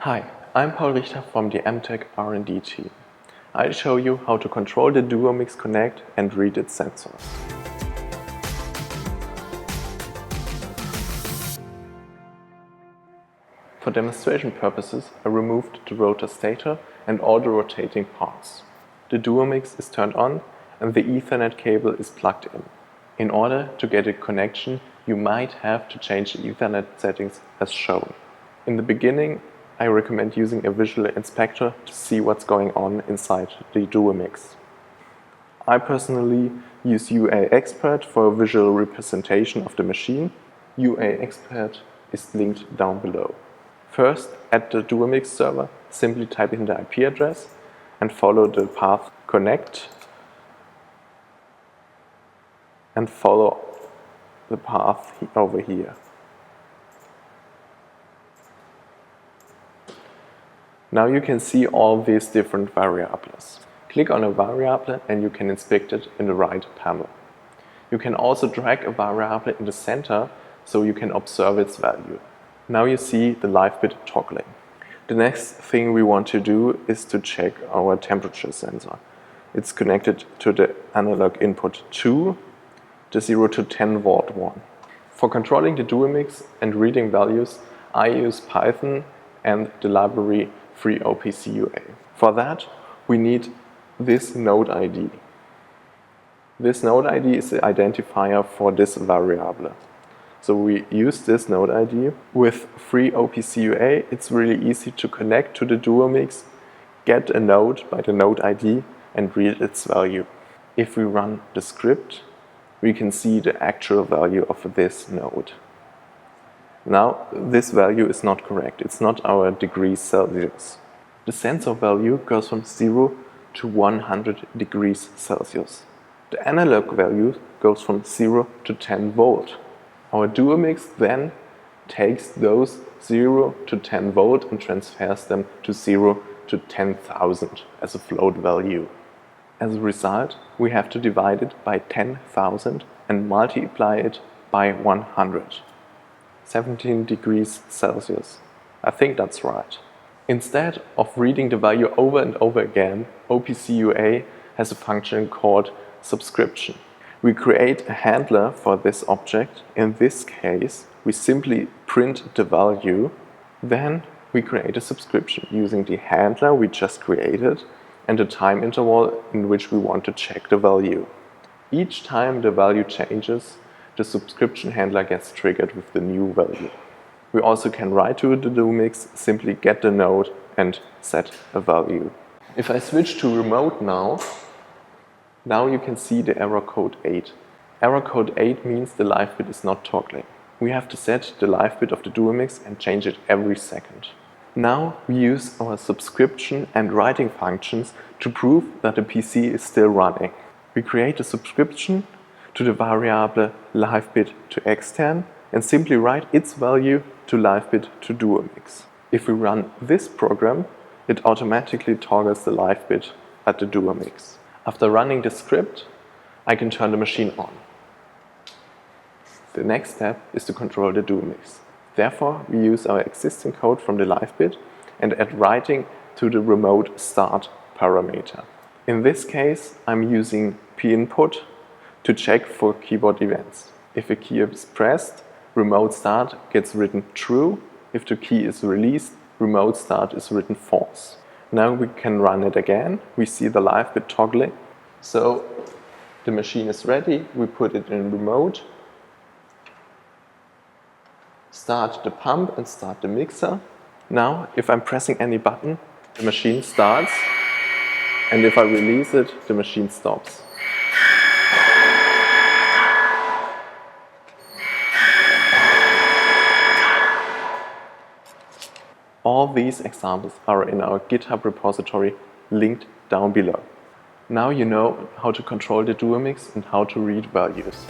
Hi, I'm Paul Richter from the m-tec R&D team. I'll show you how to control the Duo-Mix Connect and read its sensors. For demonstration purposes, I removed the rotor stator and all the rotating parts. The Duo-Mix is turned on and the Ethernet cable is plugged in. In order to get a connection, you might have to change the Ethernet settings as shown. In the beginning, I recommend using a visual inspector to see what's going on inside the Duo-Mix. I personally use UA Expert for a visual representation of the machine. UA Expert is linked down below. First, at the Duo-Mix server, simply type in the IP address and follow the path connect and follow the path over here. Now you can see all these different variables. Click on a variable and you can inspect it in the right panel. You can also drag a variable in the center so you can observe its value. Now you see the live bit toggling. The next thing we want to do is to check our temperature sensor. It's connected to the analog input 2, the 0 to 10 volt one. For controlling the Duo-Mix and reading values, I use Python and the library free OPC-UA. For that, we need this node ID. This node ID is the identifier for this variable. So we use this node ID. With free OPC-UA, it's really easy to connect to the Duo-Mix, get a node by the node ID and read its value. If we run the script, we can see the actual value of this node. Now, this value is not correct. It's not our degrees Celsius. The sensor value goes from 0 to 100 degrees Celsius. The analog value goes from 0 to 10 volt. Our Duo-Mix then takes those 0 to 10 volt and transfers them to 0 to 10,000 as a float value. As a result, we have to divide it by 10,000 and multiply it by 100. 17 degrees Celsius. I think that's right. Instead of reading the value over and over again, OPC-UA has a function called subscription. We create a handler for this object. In this case, we simply print the value. Then we create a subscription using the handler we just created and the time interval in which we want to check the value. Each time the value changes, the subscription handler gets triggered with the new value. We also can write to the Duo-Mix, simply get the node and set a value. If I switch to remote now you can see the error code 8. Error code 8 means the live bit is not toggling. We have to set the live bit of the Duo-Mix and change it every second. Now we use our subscription and writing functions to prove that the PC is still running. We create a subscription to the variable live bit to extern and simply write its value to live bit to Duo-Mix. If we run this program, it automatically toggles the live bit at the Duo-Mix. After running the script, I can turn the machine on. The next step is to control the Duo-Mix. Therefore, we use our existing code from the live bit and add writing to the remote start parameter. In this case, I'm using p-input to check for keyboard events. If a key is pressed, remote start gets written true. If the key is released, remote start is written false. Now we can run it again. We see the live bit toggling. So the machine is ready. We put it in remote. Start the pump and start the mixer. Now, if I'm pressing any button, the machine starts. And if I release it, the machine stops. All these examples are in our GitHub repository linked down below. Now you know how to control the Duo-Mix and how to read values.